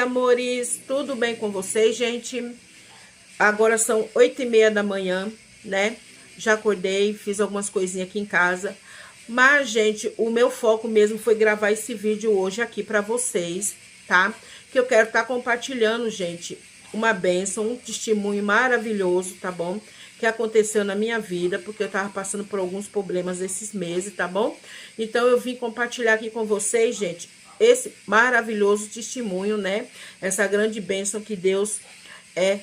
amores, tudo bem com vocês, gente? Agora são 8h30 da manhã, né? Já acordei, fiz algumas coisinhas aqui em casa. Mas, gente, o meu foco mesmo foi gravar esse vídeo hoje aqui pra vocês, tá? Que eu quero estar compartilhando, gente, uma bênção, um testemunho maravilhoso, tá bom? Que aconteceu na minha vida, porque eu tava passando por alguns problemas esses meses, tá bom? Então, eu vim compartilhar aqui com vocês, gente, esse maravilhoso testemunho, né? Essa grande bênção que Deus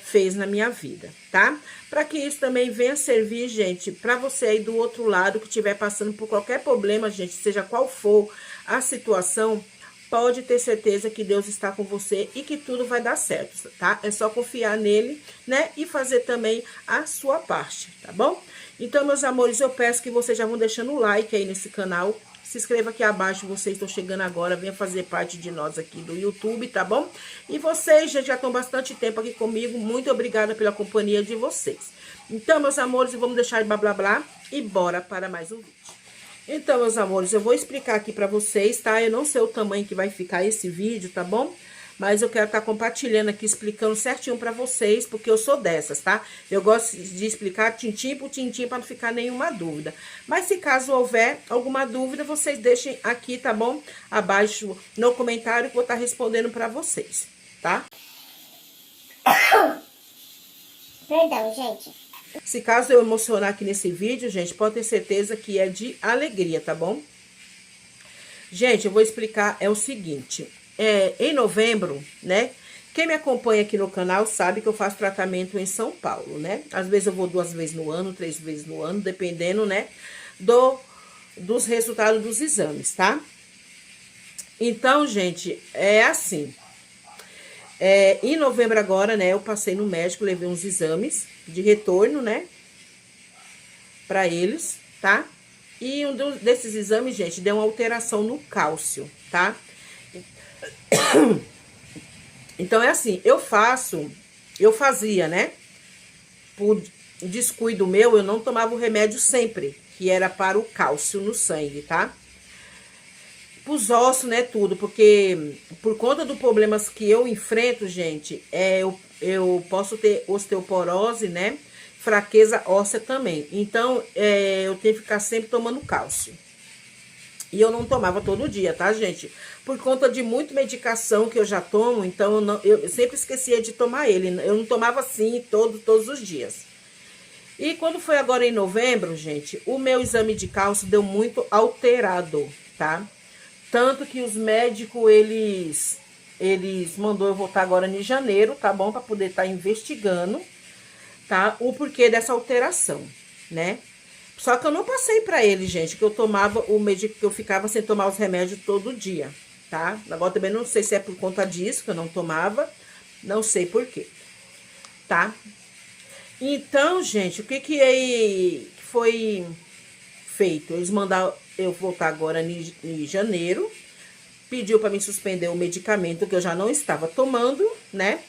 fez na minha vida, tá? Para que isso também venha servir, gente, para você aí do outro lado que estiver passando por qualquer problema, gente, seja qual for a situação, pode ter certeza que Deus está com você e que tudo vai dar certo, tá? É só confiar nele, né? E fazer também a sua parte, tá bom? Então, meus amores, eu peço que vocês já vão deixando o like aí nesse canal. Se inscreva aqui abaixo, vocês estão chegando agora, venha fazer parte de nós aqui do YouTube, tá bom? E vocês já estão bastante tempo aqui comigo, muito obrigada pela companhia de vocês. Então, meus amores, vamos deixar de blá blá blá e bora para mais um vídeo. Então, meus amores, eu vou explicar aqui pra vocês, tá? Eu não sei o tamanho que vai ficar esse vídeo, tá bom? Mas eu quero estar compartilhando aqui, explicando certinho pra vocês, porque eu sou dessas, tá? Eu gosto de explicar tintim por tintim pra não ficar nenhuma dúvida. Mas se caso houver alguma dúvida, vocês deixem aqui, tá bom? Abaixo no comentário que eu vou estar respondendo pra vocês, tá? Perdão, gente. Se caso eu emocionar aqui nesse vídeo, gente, pode ter certeza que é de alegria, tá bom? Gente, eu vou explicar, é o seguinte... em novembro, né? Quem me acompanha aqui no canal sabe que eu faço tratamento em São Paulo, né? Às vezes eu vou 2 vezes no ano, 3 vezes no ano, dependendo, né? Dos resultados dos exames, tá? Então, gente, é assim. Em novembro agora, né? Eu passei no médico, levei uns exames de retorno, né? Pra eles, tá? E um desses exames, gente, deu uma alteração no cálcio, tá? Então, é assim, eu fazia, né? Por descuido meu, eu não tomava o remédio sempre, que era para o cálcio no sangue, tá? Pros ossos, né, tudo, porque por conta dos problemas que eu enfrento, gente, eu posso ter osteoporose, né? Fraqueza óssea também. Então, eu tenho que ficar sempre tomando cálcio. E eu não tomava todo dia, tá, gente? Por conta de muita medicação que eu já tomo, então eu sempre esquecia de tomar ele. Eu não tomava assim todos os dias. E quando foi agora em novembro, gente, o meu exame de cálcio deu muito alterado, tá? Tanto que os médicos, eles mandou eu voltar agora em janeiro, tá bom? Pra poder estar investigando, tá? O porquê dessa alteração, né? Só que eu não passei pra ele, gente, que eu tomava o médico, que eu ficava sem tomar os remédios todo dia, tá? Agora também não sei se é por conta disso que eu não tomava, não sei por quê, tá? Então, gente, o que foi feito? Eles mandaram eu voltar agora em janeiro, pediu pra mim suspender o medicamento que eu já não estava tomando, né?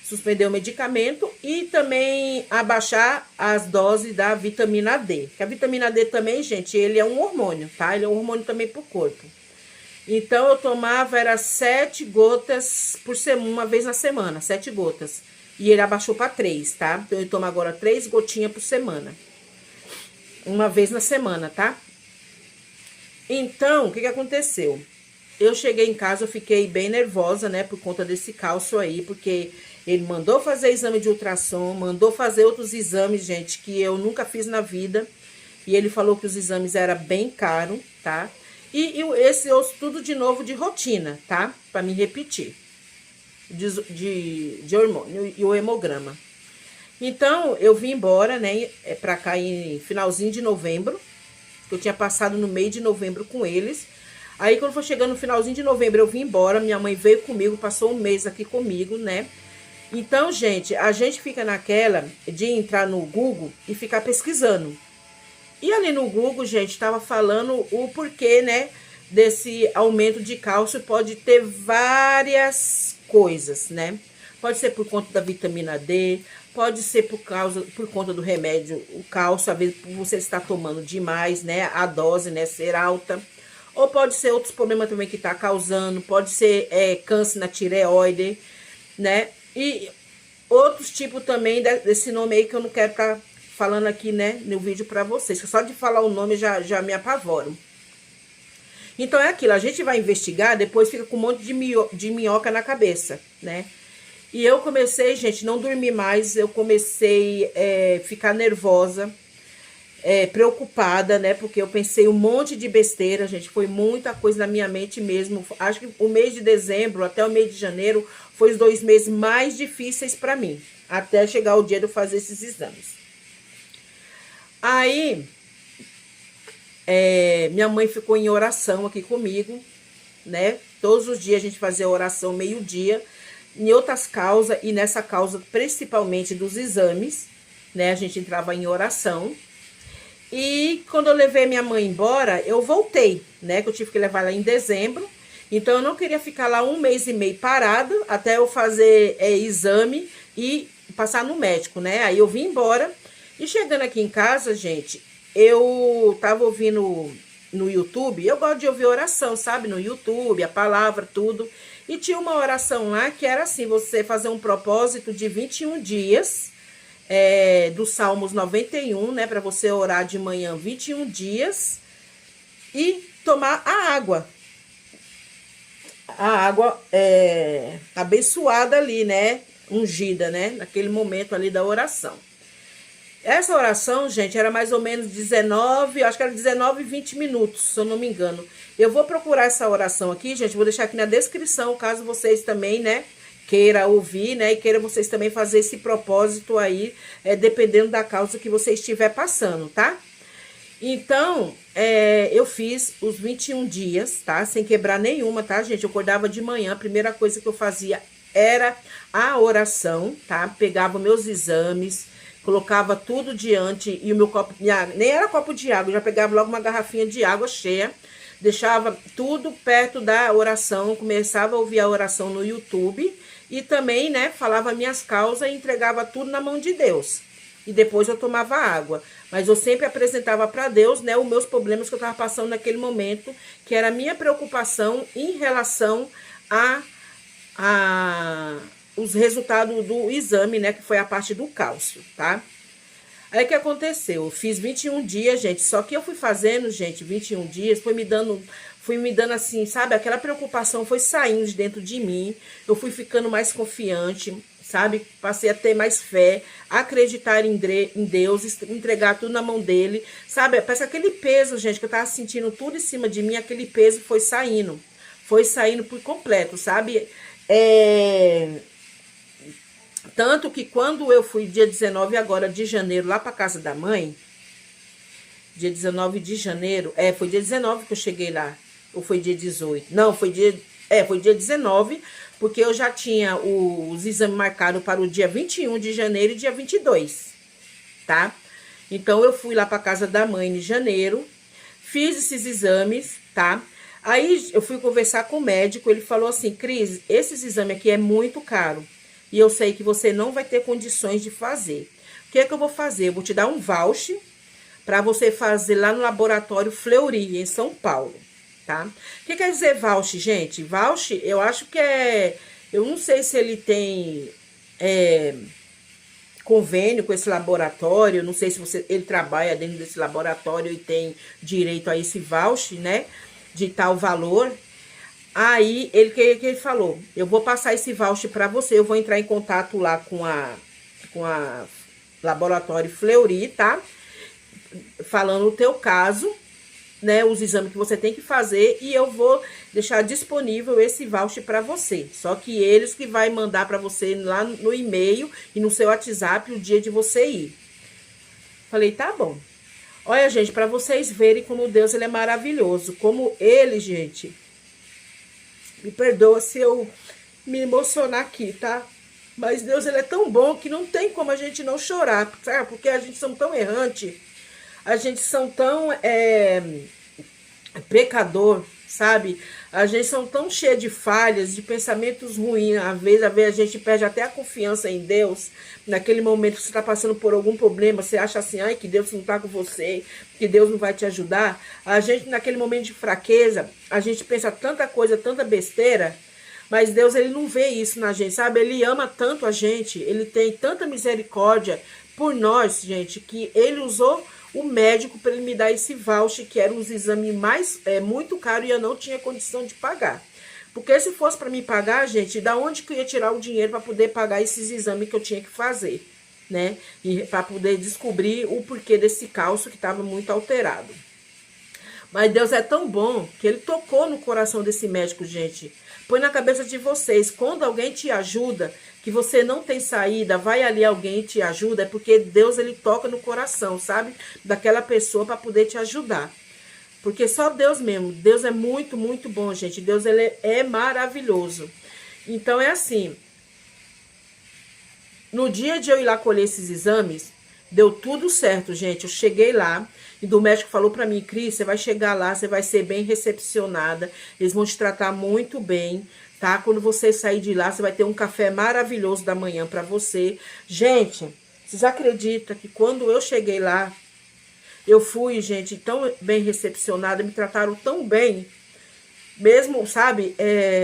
Suspender o medicamento e também abaixar as doses da vitamina D. Que a vitamina D também, gente, ele é um hormônio, tá? Ele é um hormônio também pro corpo. Então, eu tomava, era 7 gotas por semana, uma vez na semana, 7 gotas. E ele abaixou para 3, tá? Então, eu tomo agora 3 gotinhas por semana. Uma vez na semana, tá? Então, o que aconteceu? Eu cheguei em casa, eu fiquei bem nervosa, né, por conta desse cálcio aí, porque ele mandou fazer exame de ultrassom, mandou fazer outros exames, gente, que eu nunca fiz na vida, e ele falou que os exames eram bem caros, tá? E esse tudo de novo de rotina, tá? Pra me repetir, de hormônio e o hemograma. Então, eu vim embora, né, pra cá em finalzinho de novembro, que eu tinha passado no meio de novembro com eles. Aí, quando foi chegando no finalzinho de novembro, eu vim embora. Minha mãe veio comigo, passou um mês aqui comigo, né? Então, gente, a gente fica naquela de entrar no Google e ficar pesquisando. E ali no Google, gente, tava falando o porquê, né? Desse aumento de cálcio. Pode ter várias coisas, né? Pode ser por conta da vitamina D, pode ser por conta do remédio, o cálcio, às vezes você está tomando demais, né? A dose, né? Ser alta. ou pode ser outros problemas também que tá causando, pode ser câncer na tireoide, né? E outros tipos também desse nome aí que eu não quero estar falando aqui, né, no vídeo pra vocês. Só de falar o nome já me apavoro. Então é aquilo, a gente vai investigar, depois fica com um monte de minhoca na cabeça, né? E eu comecei, gente, não dormir mais, eu comecei a ficar nervosa, preocupada, né? Porque eu pensei um monte de besteira, gente, foi muita coisa na minha mente mesmo. Acho que o mês de dezembro até o mês de janeiro foi os 2 meses mais difíceis pra mim, até chegar o dia de eu fazer esses exames. Aí, minha mãe ficou em oração aqui comigo, né? Todos os dias a gente fazia oração meio-dia, em outras causas, e nessa causa principalmente dos exames, né? A gente entrava em oração. E quando eu levei minha mãe embora, eu voltei, né? Que eu tive que levar ela em dezembro. Então eu não queria ficar lá 1 mês e meio parado até eu fazer exame e passar no médico, né? Aí eu vim embora. E chegando aqui em casa, gente, eu tava ouvindo no YouTube, eu gosto de ouvir oração, sabe? No YouTube, a palavra, tudo. E tinha uma oração lá que era assim, você fazer um propósito de 21 dias, dos Salmos 91, né? Pra você orar de manhã 21 dias e tomar a água. A água abençoada ali, né? Ungida, né? Naquele momento ali da oração. Essa oração, gente, era mais ou menos 19, acho que era 19 e 20 minutos, se eu não me engano. Eu vou procurar essa oração aqui, gente, vou deixar aqui na descrição, caso vocês também, né, queiram ouvir, né, e queiram vocês também fazer esse propósito aí, dependendo da causa que você estiver passando, tá? Então, eu fiz os 21 dias, tá? Sem quebrar nenhuma, tá, gente? Eu acordava de manhã, a primeira coisa que eu fazia era a oração, tá? Pegava meus exames, colocava tudo diante e o meu copo de água, nem era copo de água, eu já pegava logo uma garrafinha de água cheia, deixava tudo perto da oração, começava a ouvir a oração no YouTube e também, né, falava minhas causas e entregava tudo na mão de Deus. E depois eu tomava água. Mas eu sempre apresentava para Deus, né, os meus problemas que eu estava passando naquele momento, que era a minha preocupação em relação os resultados do exame, né, que foi a parte do cálcio, tá? Aí o que aconteceu? Eu fiz 21 dias, gente, só que eu fui fazendo, gente, 21 dias, fui me dando assim, sabe? Aquela preocupação foi saindo de dentro de mim, eu fui ficando mais confiante, sabe? Passei a ter mais fé, acreditar em Deus, entregar tudo na mão dele, sabe? Parece aquele peso, gente, que eu tava sentindo tudo em cima de mim, aquele peso foi saindo por completo, sabe? Tanto que quando eu fui dia 19 agora de janeiro lá pra casa da mãe, dia 19 de janeiro, foi dia 19 que eu cheguei lá, ou foi dia 18? Não, foi dia 19, porque eu já tinha os exames marcados para o dia 21 de janeiro e dia 22, tá? Então eu fui lá pra casa da mãe em janeiro, fiz esses exames, tá? Aí eu fui conversar com o médico, ele falou assim, Cris, esses exames aqui é muito caro. E eu sei que você não vai ter condições de fazer. O que é que eu vou fazer? Eu vou te dar um voucher para você fazer lá no laboratório Fleury, em São Paulo, tá? O que quer dizer voucher, gente? Voucher, eu acho que eu não sei se ele tem convênio com esse laboratório, não sei se ele trabalha dentro desse laboratório e tem direito a esse voucher, né? De tal valor. Aí, que ele falou, eu vou passar esse voucher para você, eu vou entrar em contato lá com a laboratório Fleury, tá? Falando o teu caso, né, os exames que você tem que fazer e eu vou deixar disponível esse voucher para você. Só que eles que vai mandar para você lá no e-mail e no seu WhatsApp o dia de você ir. Falei, tá bom. Olha, gente, para vocês verem como Deus ele é maravilhoso, como ele, gente... Me perdoa se eu me emocionar aqui, tá? Mas Deus, ele é tão bom que não tem como a gente não chorar, sabe? Porque a gente somos tão errante, a gente são tão pecador, sabe? A gente são tão cheia de falhas, de pensamentos ruins. Às vezes a gente perde até a confiança em Deus. Naquele momento que você está passando por algum problema, você acha assim, ai, que Deus não está com você, que Deus não vai te ajudar. A gente, naquele momento de fraqueza, a gente pensa tanta coisa, tanta besteira, mas Deus, ele não vê isso na gente, sabe? Ele ama tanto a gente, ele tem tanta misericórdia por nós, gente, que ele usou o médico para ele me dar esse voucher, que era os exames muito caro e eu não tinha condição de pagar. Porque se fosse para me pagar, gente, da onde que eu ia tirar o dinheiro para poder pagar esses exames que eu tinha que fazer, né? E para poder descobrir o porquê desse cálcio que estava muito alterado. Mas Deus é tão bom que ele tocou no coração desse médico, gente. Põe na cabeça de vocês, quando alguém te ajuda, que você não tem saída, vai ali alguém e te ajuda, é porque Deus, ele toca no coração, sabe? Daquela pessoa para poder te ajudar. Porque só Deus mesmo. Deus é muito, muito bom, gente. Deus, ele é maravilhoso. Então, é assim. No dia de eu ir lá colher esses exames, deu tudo certo, gente. Eu cheguei lá e do médico falou pra mim, Cris, você vai chegar lá, você vai ser bem recepcionada. Eles vão te tratar muito bem, tá? Quando você sair de lá, você vai ter um café maravilhoso da manhã pra você. Gente, vocês acreditam que quando eu cheguei lá, eu fui, gente, tão bem recepcionada, me trataram tão bem, mesmo, sabe,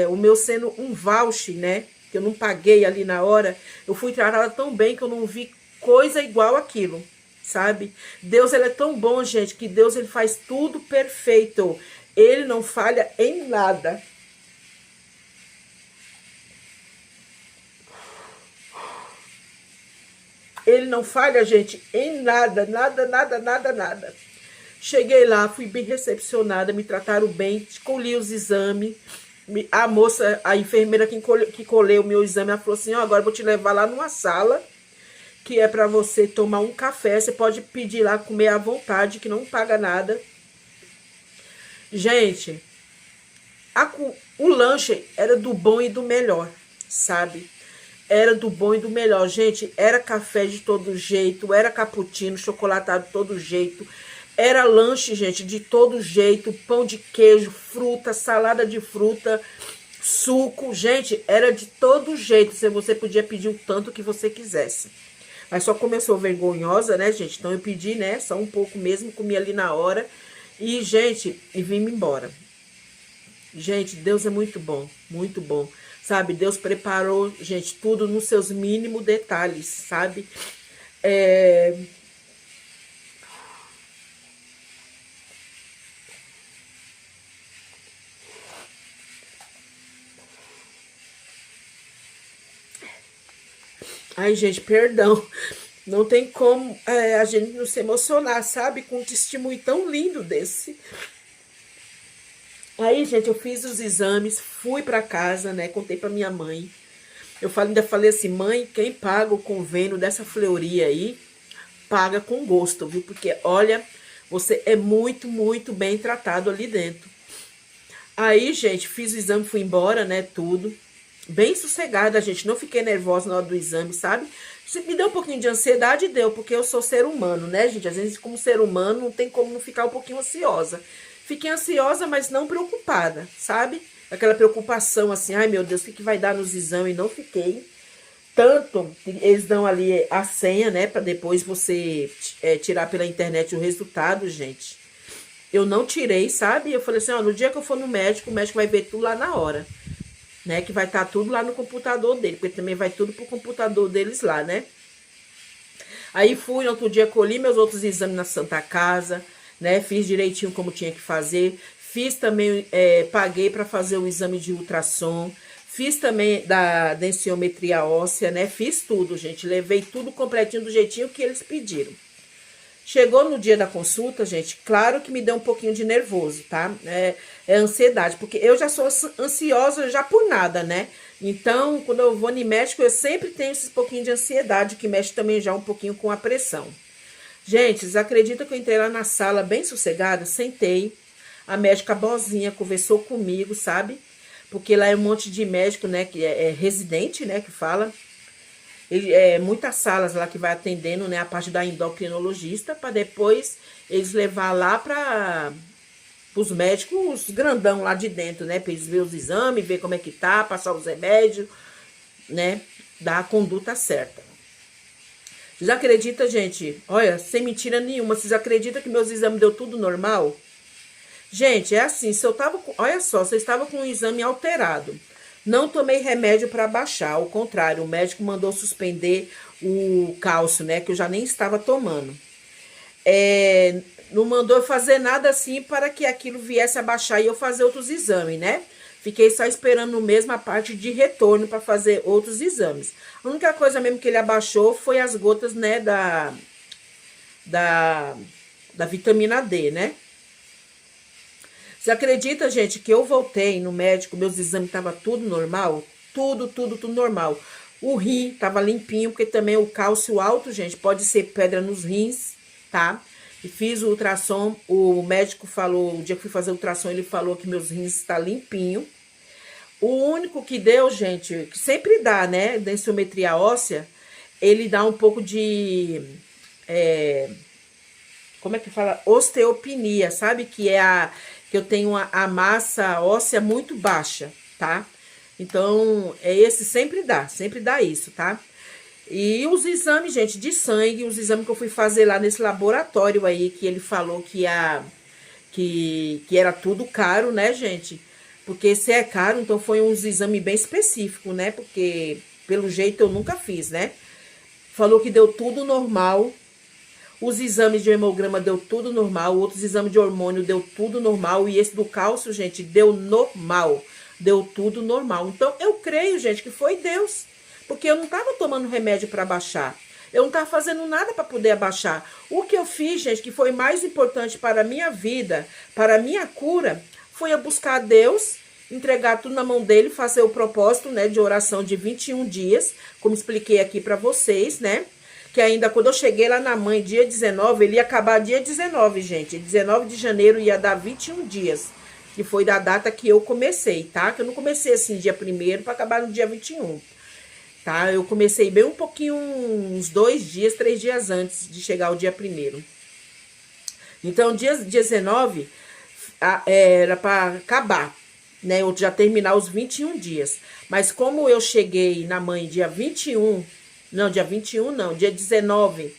o meu sendo um voucher, né, que eu não paguei ali na hora, eu fui tratada tão bem que eu não vi coisa igual aquilo, sabe? Deus, ele é tão bom, gente, que Deus, ele faz tudo perfeito, ele não falha em nada. Ele não falha, gente, em nada, nada, nada, nada, nada. Cheguei lá, fui bem recepcionada, me trataram bem, colhi os exames. A moça, a enfermeira que colheu o meu exame, ela falou assim, ó, agora eu vou te levar lá numa sala, que é para você tomar um café, você pode pedir lá, comer à vontade, que não paga nada. Gente, o lanche era do bom e do melhor, sabe? Era do bom e do melhor, gente, era café de todo jeito, era cappuccino, chocolatado de todo jeito, era lanche, gente, de todo jeito, pão de queijo, fruta, salada de fruta, suco, gente, era de todo jeito, você podia pedir o tanto que você quisesse. Mas só começou vergonhosa, né, gente, então eu pedi, né, só um pouco mesmo, comi ali na hora, e, gente, e vim embora. Gente, Deus é muito bom, sabe? Deus preparou, gente, tudo nos seus mínimos detalhes, sabe? Ai, gente, perdão. Não tem como a gente não se emocionar, sabe? Com um testemunho tão lindo desse. Aí, gente, eu fiz os exames, fui pra casa, né? Contei pra minha mãe. Ainda falei assim, mãe, quem paga o convênio dessa Fleury aí, paga com gosto, viu? Porque, olha, você é muito, muito bem tratado ali dentro. Aí, gente, fiz o exame, fui embora, né? Tudo. Bem sossegada, gente. Não fiquei nervosa na hora do exame, sabe? Me deu um pouquinho de ansiedade, deu, porque eu sou ser humano, né, gente? Às vezes, como ser humano, não tem como não ficar um pouquinho ansiosa. Fiquei ansiosa, mas não preocupada, sabe? Aquela preocupação assim, ai meu Deus, o que vai dar nos exames? Não fiquei. Tanto, eles dão ali a senha, né, pra depois você tirar pela internet o resultado, gente. Eu não tirei, sabe? Eu falei assim, ó, no dia que eu for no médico, o médico vai ver tudo lá na hora. Né, que vai estar tudo lá no computador dele, porque também vai tudo pro computador deles lá, né? Aí fui, no outro dia colhi meus outros exames na Santa Casa, né? Fiz direitinho como tinha que fazer. Fiz também, paguei para fazer o exame de ultrassom. Fiz também da densiometria óssea, né? Fiz tudo, gente. Levei tudo completinho do jeitinho que eles pediram. Chegou no dia da consulta, gente, claro que me deu um pouquinho de nervoso, tá? É ansiedade, porque eu já sou ansiosa já por nada, né? Então, quando eu vou no médico, eu sempre tenho esse pouquinho de ansiedade, que mexe também já um pouquinho com a pressão. Gente, vocês acreditam que eu entrei lá na sala bem sossegada? Sentei, a médica boazinha conversou comigo, sabe? Porque lá é um monte de médico, né, que é residente, né, que fala. Muitas salas lá que vai atendendo, né, a parte da endocrinologista, para depois eles levar lá para pros médicos, os grandão lá de dentro, né? Pra eles verem os exames, ver como é que tá, passar os remédios, né? Dar a conduta certa. Vocês acreditam, gente? Olha, sem mentira nenhuma, vocês acreditam que meus exames deu tudo normal? Gente, é assim, se eu tava com, olha só, você estava com um exame alterado. Não tomei remédio para baixar, ao contrário, o médico mandou suspender o cálcio, né? Que eu já nem estava tomando. Não mandou fazer nada assim para que aquilo viesse a baixar e eu fazer outros exames, né? Fiquei só esperando mesmo a parte de retorno para fazer outros exames. A única coisa mesmo que ele abaixou foi as gotas, né, da vitamina D, né? Você acredita, gente, que eu voltei no médico, meus exames estavam tudo normal? Tudo normal. O rim tava limpinho, porque também o cálcio alto, gente, pode ser pedra nos rins, tá? E fiz o ultrassom, o médico falou, o dia que fui fazer o ultrassom, ele falou que meus rins estão limpinho. O único que deu, gente, que sempre dá, né, densiometria óssea, ele dá um pouco de, como é que fala? Osteopenia, sabe? Que eu tenho a massa óssea muito baixa, tá? Então, esse sempre dá isso, tá? E os exames, gente, de sangue, os exames que eu fui fazer lá nesse laboratório aí, que ele falou que era tudo caro, né, gente? Porque se é caro, então foi uns exames bem específicos, né? Porque, pelo jeito, eu nunca fiz, né? Falou que deu tudo normal. Os exames de hemograma deu tudo normal. Outros exames de hormônio deu tudo normal. E esse do cálcio, gente, deu normal. Deu tudo normal. Então, eu creio, gente, que foi Deus. Porque eu não estava tomando remédio para baixar. Eu não estava fazendo nada para poder abaixar. O que eu fiz, gente, que foi mais importante para a minha vida, para a minha cura, foi eu buscar a Deus, entregar tudo na mão dele, fazer o propósito, né, de oração de 21 dias, como expliquei aqui para vocês, né? Que ainda quando eu cheguei lá na mãe, dia 19, ele ia acabar dia 19, gente. 19 de janeiro ia dar 21 dias. Que foi da data que eu comecei, tá? Que eu não comecei assim, dia 1º, para acabar no dia 21. Tá? Eu comecei bem um pouquinho, uns 2 dias, 3 dias antes de chegar o dia 1º. Então, dia 19 era para acabar, né? Eu já terminar os 21 dias. Mas como eu cheguei na mãe dia 21, não, dia 21 não, dia 19,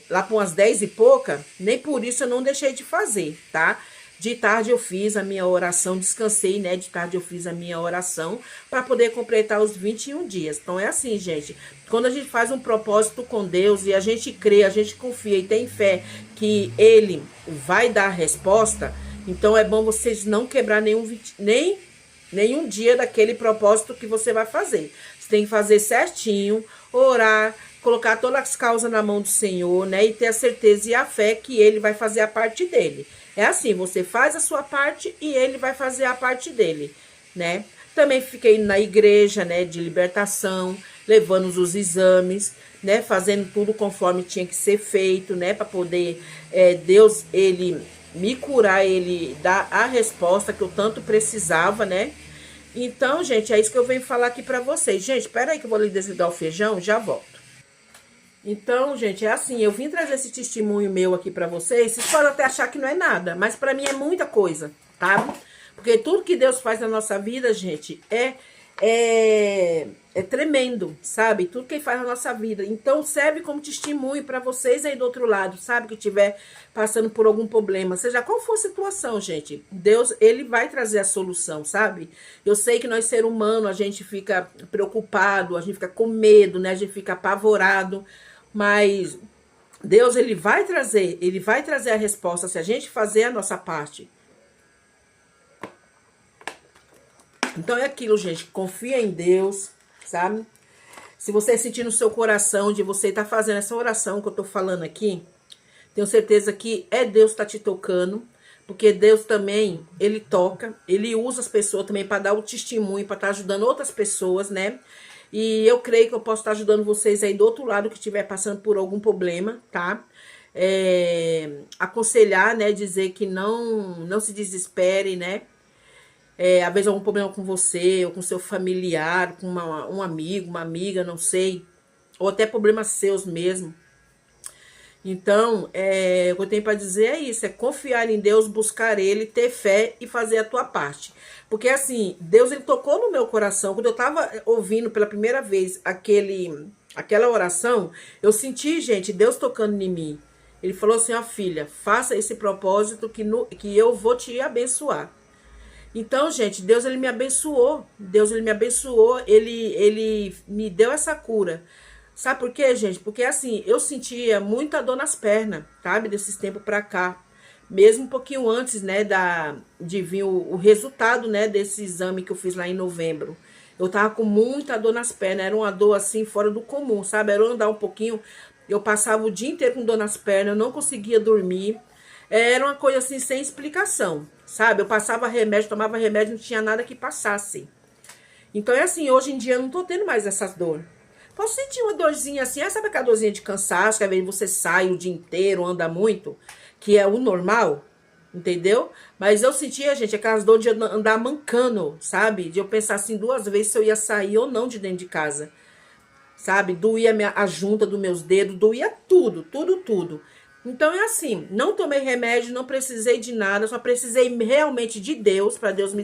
lá para umas 10 e pouca, nem por isso eu não deixei de fazer, tá? De tarde eu fiz a minha oração, descansei, né? De tarde eu fiz a minha oração para poder completar os 21 dias. Então é assim, gente. Quando a gente faz um propósito com Deus e a gente crê, a gente confia e tem fé que Ele vai dar a resposta, então é bom vocês não quebrar nenhum dia daquele propósito que você vai fazer. Você tem que fazer certinho, orar, colocar todas as causas na mão do Senhor, né? E ter a certeza e a fé que Ele vai fazer a parte dele. É assim, você faz a sua parte e Ele vai fazer a parte dele, né? Também fiquei na igreja, né, de libertação, levando os exames, né, fazendo tudo conforme tinha que ser feito, né, para poder Deus, Ele me curar, Ele dar a resposta que eu tanto precisava, né? Então, gente, é isso que eu venho falar aqui para vocês. Gente, espera aí que eu vou ali desligar o feijão, já volto. Então, gente, é assim, eu vim trazer esse testemunho meu aqui pra vocês. Vocês podem até achar que não é nada, mas pra mim é muita coisa, tá? Porque tudo que Deus faz na nossa vida, gente, é tremendo, sabe? Tudo que Ele faz na nossa vida. Então, serve como testemunho pra vocês aí do outro lado, sabe? Que estiver passando por algum problema. Seja qual for a situação, gente, Deus, Ele vai trazer a solução, sabe? Eu sei que nós, ser humano, a gente fica preocupado, a gente fica com medo, né? A gente fica apavorado. Mas Deus, Ele vai trazer a resposta se a gente fazer a nossa parte. Então é aquilo, gente, confia em Deus, sabe? Se você sentir no seu coração de você estar fazendo essa oração que eu tô falando aqui, tenho certeza que é Deus que tá te tocando, porque Deus também, Ele toca, Ele usa as pessoas também para dar o testemunho, para estar ajudando outras pessoas, né? E eu creio que eu posso estar ajudando vocês aí do outro lado que estiver passando por algum problema, tá? Aconselhar, né? Dizer que não se desespere, né? Às vezes algum problema com você, ou com seu familiar, com um amigo, uma amiga, não sei. Ou até problemas seus mesmo. Então, o que eu tenho para dizer é isso, é confiar em Deus, buscar Ele, ter fé e fazer a tua parte. Porque assim, Deus ele tocou no meu coração, quando eu estava ouvindo pela primeira vez aquela oração, eu senti, gente, Deus tocando em mim. Ele falou assim, ó filha, faça esse propósito que eu vou te abençoar. Então, gente, Deus ele me abençoou, ele me deu essa cura. Sabe por quê, gente? Porque assim, eu sentia muita dor nas pernas, sabe? Desses tempos pra cá. Mesmo um pouquinho antes, né, de vir o resultado, né, desse exame que eu fiz lá em novembro. Eu tava com muita dor nas pernas, era uma dor assim, fora do comum, sabe? Era eu andar um pouquinho, eu passava o dia inteiro com dor nas pernas, eu não conseguia dormir. Era uma coisa assim, sem explicação, sabe? Eu passava remédio, tomava remédio, não tinha nada que passasse. Então é assim, hoje em dia eu não tô tendo mais essas dores. Posso sentir uma dorzinha assim, sabe aquela dorzinha de cansaço, que às vezes você sai o dia inteiro, anda muito, que é o normal, entendeu? Mas eu sentia, gente, aquelas dores de andar mancando, sabe? De eu pensar assim 2 vezes se eu ia sair ou não de dentro de casa, sabe? Doía a junta dos meus dedos, doía tudo, tudo, tudo. Então é assim, não tomei remédio, não precisei de nada, só precisei realmente de Deus, para Deus me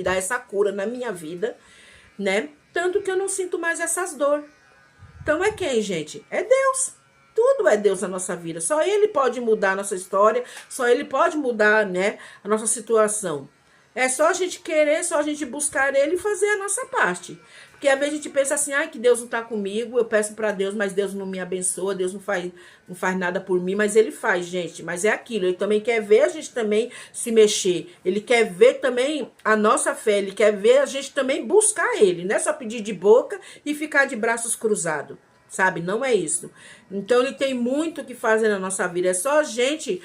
dar essa cura na minha vida, né? Tanto que eu não sinto mais essas dores. Então é quem, gente? É Deus. Tudo é Deus na nossa vida. Só Ele pode mudar a nossa história. Só Ele pode mudar, né, a nossa situação. É só a gente querer, só a gente buscar Ele e fazer a nossa parte. Porque às vezes a gente pensa assim, ai, que Deus não tá comigo, eu peço para Deus, mas Deus não me abençoa, Deus não faz nada por mim, mas Ele faz, gente. Mas é aquilo, Ele também quer ver a gente também se mexer. Ele quer ver também a nossa fé, Ele quer ver a gente também buscar Ele. Não é só pedir de boca e ficar de braços cruzados, sabe? Não é isso. Então Ele tem muito o que fazer na nossa vida. É só a gente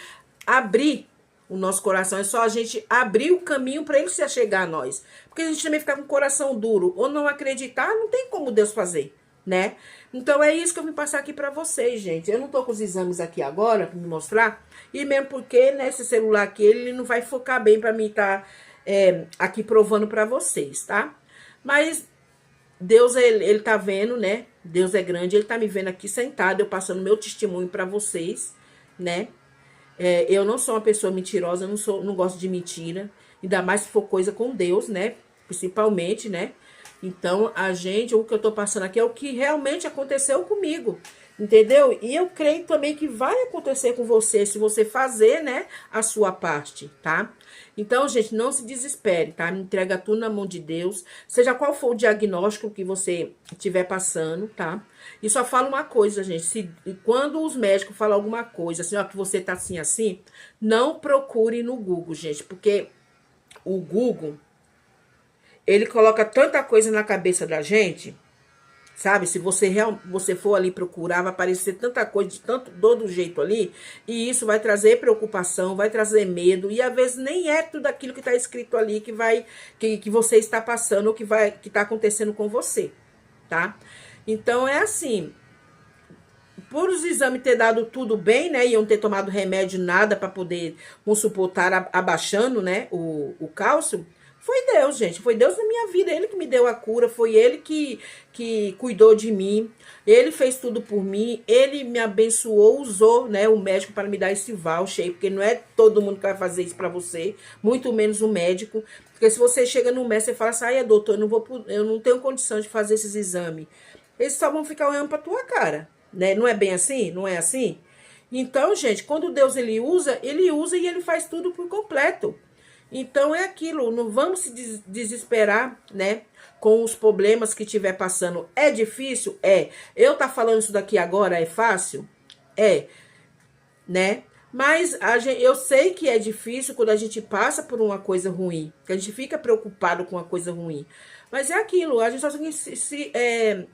abrir o nosso coração, é só a gente abrir o caminho para Ele se achegar a nós. Porque a gente também ficar com o coração duro ou não acreditar, não tem como Deus fazer, né? Então é isso que eu vim passar aqui para vocês, gente. Eu não tô com os exames aqui agora para me mostrar, e mesmo porque, né, esse celular aqui, ele não vai focar bem para mim estar aqui provando para vocês, tá? Mas Deus, ele tá vendo, né? Deus é grande, Ele tá me vendo aqui sentado, eu passando meu testemunho para vocês, né? Eu não sou uma pessoa mentirosa, eu não gosto de mentira. Ainda mais se for coisa com Deus, né? Principalmente, né? Então, o que eu tô passando aqui é o que realmente aconteceu comigo. Entendeu? E eu creio também que vai acontecer com você, se você fazer, né, a sua parte, tá? Então, gente, não se desespere, tá? Entrega tudo na mão de Deus, seja qual for o diagnóstico que você estiver passando, tá? E só fala uma coisa, gente, quando os médicos falam alguma coisa, assim, ó, que você tá assim, não procure no Google, gente, porque o Google, ele coloca tanta coisa na cabeça da gente, sabe? Se você for ali procurar, vai aparecer tanta coisa, de todo jeito ali, e isso vai trazer preocupação, vai trazer medo, e às vezes nem é tudo aquilo que está escrito ali que você está passando, ou que está acontecendo com você, tá? Então é assim, por os exames ter dado tudo bem, né, e eu não ter tomado remédio nada para poder, vamos supor, estar abaixando, né, o cálcio. Foi Deus, gente. Foi Deus na minha vida. Ele que me deu a cura. Foi Ele que cuidou de mim. Ele fez tudo por mim. Ele me abençoou, usou, né, o médico para me dar esse voucher aí. Porque não é todo mundo que vai fazer isso para você. Muito menos o médico. Porque se você chega no médico e fala assim, ai, doutor, eu não tenho condição de fazer esses exames. Eles só vão ficar olhando para tua cara, né? Não é bem assim? Não é assim? Então, gente, quando Deus ele usa e Ele faz tudo por completo. Então é aquilo, não vamos se desesperar, né, com os problemas que estiver passando. É difícil? É. Eu tá falando isso daqui agora é fácil? É, né? Mas eu sei que é difícil quando a gente passa por uma coisa ruim, que a gente fica preocupado com uma coisa ruim. Mas é aquilo, a gente só tem que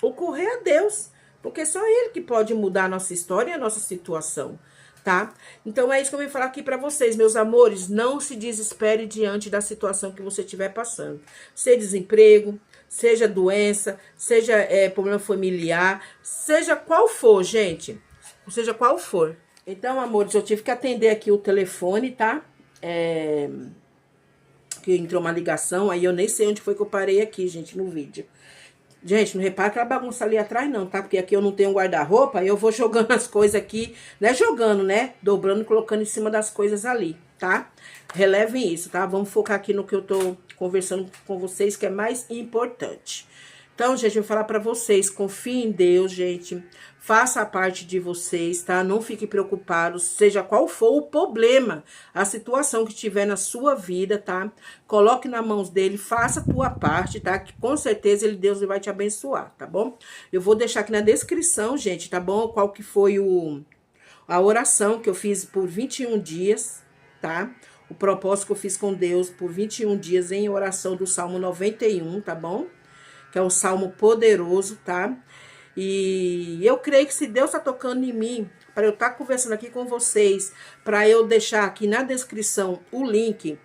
ocorrer a Deus, porque só Ele que pode mudar a nossa história e a nossa situação. Tá? Então é isso que eu vim falar aqui para vocês, meus amores. Não se desespere diante da situação que você estiver passando. Seja desemprego, seja doença, seja problema familiar, seja qual for, gente. Seja qual for. Então, amores, eu tive que atender aqui o telefone, tá? Que entrou uma ligação, aí eu nem sei onde foi que eu parei aqui, gente, no vídeo. Gente, não repara aquela bagunça ali atrás não, tá? Porque aqui eu não tenho guarda-roupa, eu vou jogando as coisas aqui, né? Jogando, né? Dobrando e colocando em cima das coisas ali, tá? Relevem isso, tá? Vamos focar aqui no que eu tô conversando com vocês, que é mais importante. Então, gente, eu vou falar pra vocês, confiem em Deus, gente. Faça a parte de vocês, tá? Não fiquem preocupados, seja qual for o problema, a situação que tiver na sua vida, tá? Coloque nas mãos dele, faça a tua parte, tá? Que com certeza Deus vai te abençoar, tá bom? Eu vou deixar aqui na descrição, gente, tá bom? Qual que foi a oração que eu fiz por 21 dias, tá? O propósito que eu fiz com Deus por 21 dias em oração do Salmo 91, tá bom? Que é um salmo poderoso, tá? E eu creio que se Deus tá tocando em mim, para eu estar conversando aqui com vocês, para eu deixar aqui na descrição o link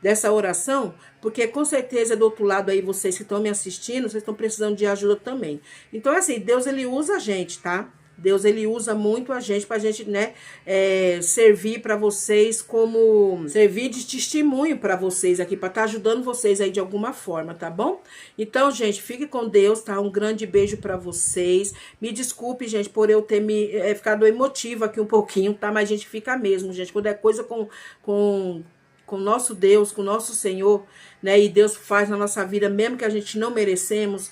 dessa oração, porque com certeza do outro lado aí, vocês que estão me assistindo, vocês estão precisando de ajuda também. Então, assim, Deus, ele usa a gente, tá? Deus, ele usa muito a gente pra gente, né, servir para vocês como... Servir de testemunho para vocês aqui, para estar ajudando vocês aí de alguma forma, tá bom? Então, gente, fique com Deus, tá? Um grande beijo para vocês. Me desculpe, gente, por eu ter ficado emotiva aqui um pouquinho, tá? Mas a gente fica mesmo, gente. Quando é coisa com o nosso Deus, com o nosso Senhor, né? E Deus faz na nossa vida, mesmo que a gente não merecemos,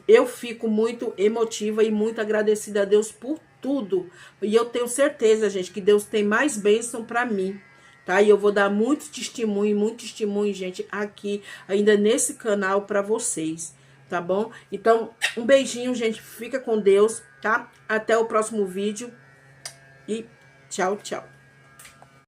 eu fico muito emotiva e muito agradecida a Deus por tudo. E eu tenho certeza, gente, que Deus tem mais bênção para mim, tá? E eu vou dar muito testemunho, gente, aqui, ainda nesse canal para vocês, tá bom? Então, um beijinho, gente, fica com Deus, tá? Até o próximo vídeo e tchau, tchau.